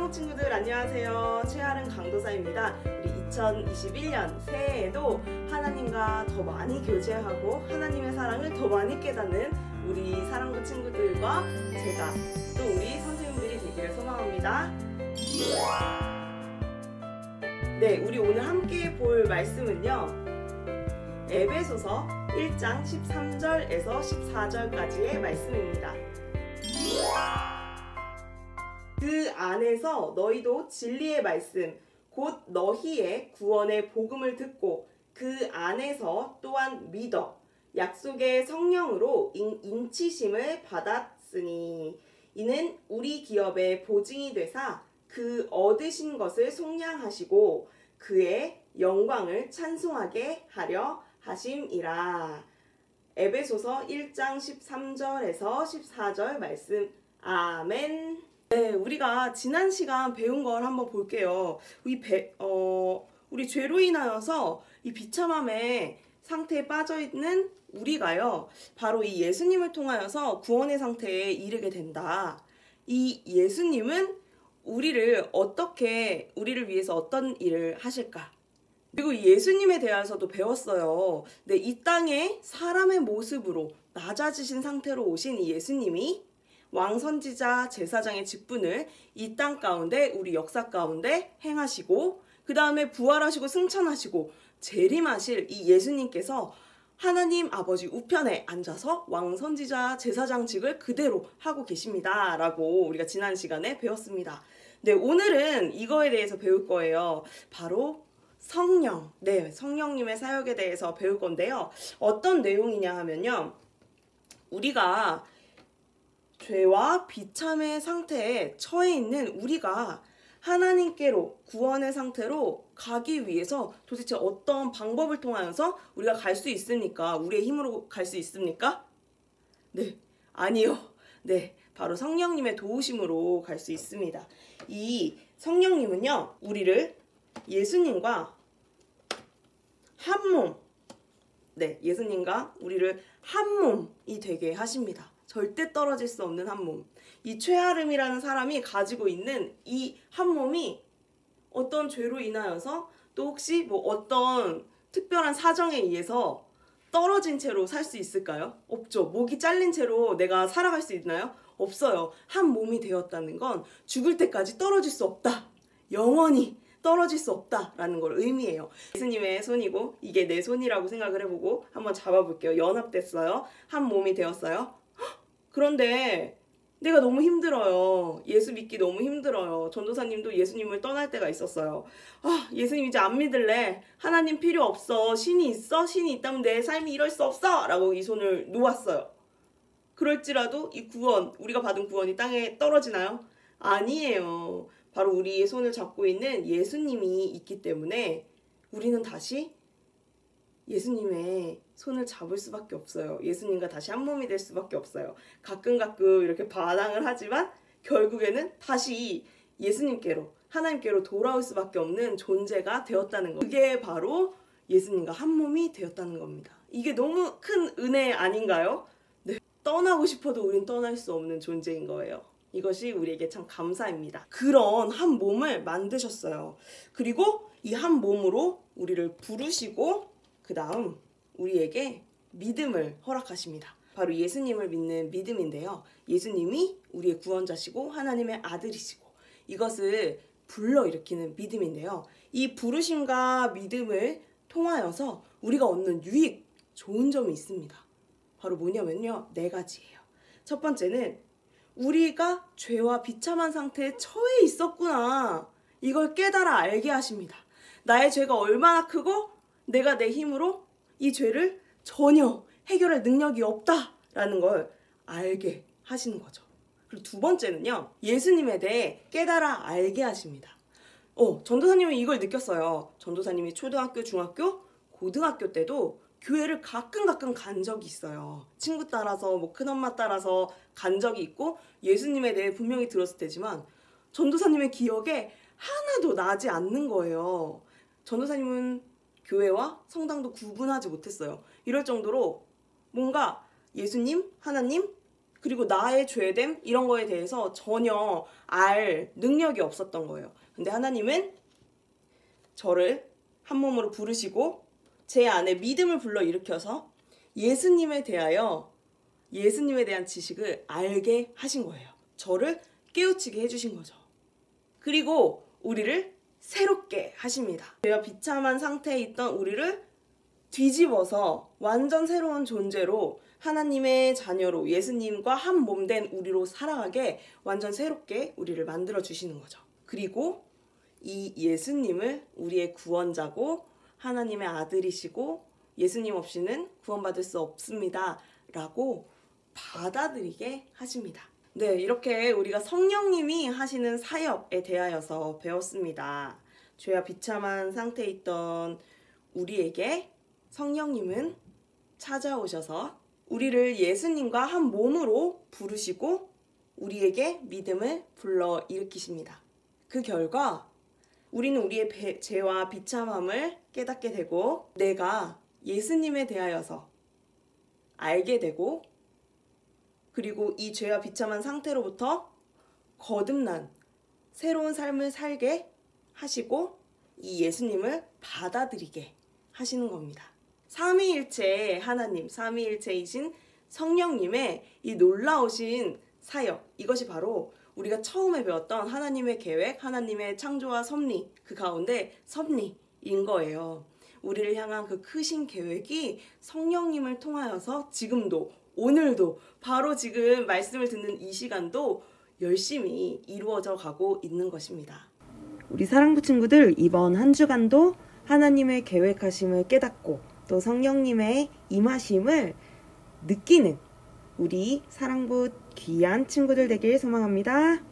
사랑하는 친구들 안녕하세요. 최아름 강도사입니다. 우리 2021년 새해에도 하나님과 더 많이 교제하고 하나님의 사랑을 더 많이 깨닫는 우리 사랑부 친구들과 제가 또 우리 선생님들이 되기를 소망합니다. 네, 우리 오늘 함께 볼 말씀은요, 에베소서 1장 13절에서 14절까지의 말씀입니다. 그 안에서 너희도 진리의 말씀 곧 너희의 구원의 복음을 듣고 그 안에서 또한 믿어 약속의 성령으로 인치심을 받았으니 이는 우리 기업의 보증이 되사 그 얻으신 것을 속량하시고 그의 영광을 찬송하게 하려 하심이라. 에베소서 1장 13절에서 14절 말씀. 아멘. 네, 우리가 지난 시간 배운 걸 한번 볼게요. 우리 죄로 인하여서 이 비참함의 상태에 빠져있는 우리가요, 바로 이 예수님을 통하여서 구원의 상태에 이르게 된다. 이 예수님은 우리를 위해서 어떤 일을 하실까? 그리고 예수님에 대해서도 배웠어요. 네, 이 땅에 사람의 모습으로 낮아지신 상태로 오신 이 예수님이 왕선지자 제사장의 직분을 이 땅 가운데, 우리 역사 가운데 행하시고, 그 다음에 부활하시고 승천하시고 재림하실 이 예수님께서 하나님 아버지 우편에 앉아서 왕선지자 제사장직을 그대로 하고 계십니다 라고 우리가 지난 시간에 배웠습니다. 네, 오늘은 이거에 대해서 배울 거예요. 바로 성령, 네, 성령님의 사역에 대해서 배울 건데요. 어떤 내용이냐 하면요, 우리가 죄와 비참의 상태에 처해 있는 우리가 하나님께로 구원의 상태로 가기 위해서 도대체 어떤 방법을 통하여서 우리가 갈 수 있습니까? 우리의 힘으로 갈 수 있습니까? 네, 아니요. 네, 바로 성령님의 도우심으로 갈 수 있습니다. 이 성령님은요, 우리를 예수님과 한 몸, 네, 예수님과 우리를 한 몸이 되게 하십니다. 절대 떨어질 수 없는 한 몸. 이 최아름이라는 사람이 가지고 있는 이 한 몸이 어떤 죄로 인하여서 또 혹시 뭐 어떤 특별한 사정에 의해서 떨어진 채로 살 수 있을까요? 없죠. 목이 잘린 채로 내가 살아갈 수 있나요? 없어요. 한 몸이 되었다는 건 죽을 때까지 떨어질 수 없다. 영원히 떨어질 수 없다라는 걸 의미해요. 예수님의 손이고 이게 내 손이라고 생각을 해보고 한번 잡아볼게요. 연합됐어요. 한 몸이 되었어요. 그런데 내가 너무 힘들어요. 예수 믿기 너무 힘들어요. 전도사님도 예수님을 떠날 때가 있었어요. 예수님 이제 안 믿을래. 하나님 필요 없어. 신이 있어? 신이 있다면 내 삶이 이럴 수 없어. 라고 이 손을 놓았어요. 그럴지라도 이 구원, 우리가 받은 구원이 땅에 떨어지나요? 아니에요. 바로 우리의 손을 잡고 있는 예수님이 있기 때문에 우리는 다시 예수님의 손을 잡을 수밖에 없어요. 예수님과 다시 한 몸이 될 수밖에 없어요. 가끔 이렇게 반항을 하지만 결국에는 다시 예수님께로, 하나님께로 돌아올 수밖에 없는 존재가 되었다는 거. 그게 바로 예수님과 한 몸이 되었다는 겁니다. 이게 너무 큰 은혜 아닌가요? 네. 떠나고 싶어도 우린 떠날 수 없는 존재인 거예요. 이것이 우리에게 참 감사입니다. 그런 한 몸을 만드셨어요. 그리고 이 한 몸으로 우리를 부르시고 그 다음 우리에게 믿음을 허락하십니다. 바로 예수님을 믿는 믿음인데요. 예수님이 우리의 구원자시고 하나님의 아들이시고 이것을 불러일으키는 믿음인데요. 이 부르심과 믿음을 통하여서 우리가 얻는 유익, 좋은 점이 있습니다. 바로 뭐냐면요, 4가지예요. 첫 번째는 우리가 죄와 비참한 상태에 처해 있었구나. 이걸 깨달아 알게 하십니다. 나의 죄가 얼마나 크고 내가 내 힘으로 이 죄를 전혀 해결할 능력이 없다라는 걸 알게 하시는 거죠. 그리고 두 번째는요, 예수님에 대해 깨달아 알게 하십니다. 전도사님은 이걸 느꼈어요. 전도사님이 초등학교, 중학교, 고등학교 때도 교회를 가끔 간 적이 있어요. 친구 따라서, 뭐 큰엄마 따라서 간 적이 있고 예수님에 대해 분명히 들었을 테지만 전도사님의 기억에 하나도 나지 않는 거예요. 전도사님은 교회와 성당도 구분하지 못했어요. 이럴 정도로 뭔가 예수님, 하나님, 그리고 나의 죄됨 이런 거에 대해서 전혀 알 능력이 없었던 거예요. 근데 하나님은 저를 한 몸으로 부르시고 제 안에 믿음을 불러일으켜서 예수님에 대한 지식을 알게 하신 거예요. 저를 깨우치게 해주신 거죠. 그리고 우리를 새롭게 하십니다. 죄와 비참한 상태에 있던 우리를 뒤집어서 완전 새로운 존재로 하나님의 자녀로 예수님과 한 몸 된 우리로 살아가게 완전 새롭게 우리를 만들어 주시는 거죠. 그리고 이 예수님을 우리의 구원자고 하나님의 아들이시고 예수님 없이는 구원받을 수 없습니다 라고 받아들이게 하십니다. 네, 이렇게 우리가 성령님이 하시는 사역에 대하여서 배웠습니다. 죄와 비참한 상태에 있던 우리에게 성령님은 찾아오셔서 우리를 예수님과 한 몸으로 부르시고 우리에게 믿음을 불러 일으키십니다. 그 결과 우리는 우리의 죄와 비참함을 깨닫게 되고 내가 예수님에 대하여서 알게 되고 그리고 이 죄와 비참한 상태로부터 거듭난 새로운 삶을 살게 하시고 이 예수님을 받아들이게 하시는 겁니다. 삼위일체의 하나님, 삼위일체이신 성령님의 이 놀라우신 사역, 이것이 바로 우리가 처음에 배웠던 하나님의 계획, 하나님의 창조와 섭리, 그 가운데 섭리인 거예요. 우리를 향한 그 크신 계획이 성령님을 통하여서 지금도, 오늘도, 바로 지금 말씀을 듣는 이 시간도 열심히 이루어져 가고 있는 것입니다. 우리 사랑부 친구들, 이번 한 주간도 하나님의 계획하심을 깨닫고 또 성령님의 임하심을 느끼는 우리 사랑부 귀한 친구들 되길 소망합니다.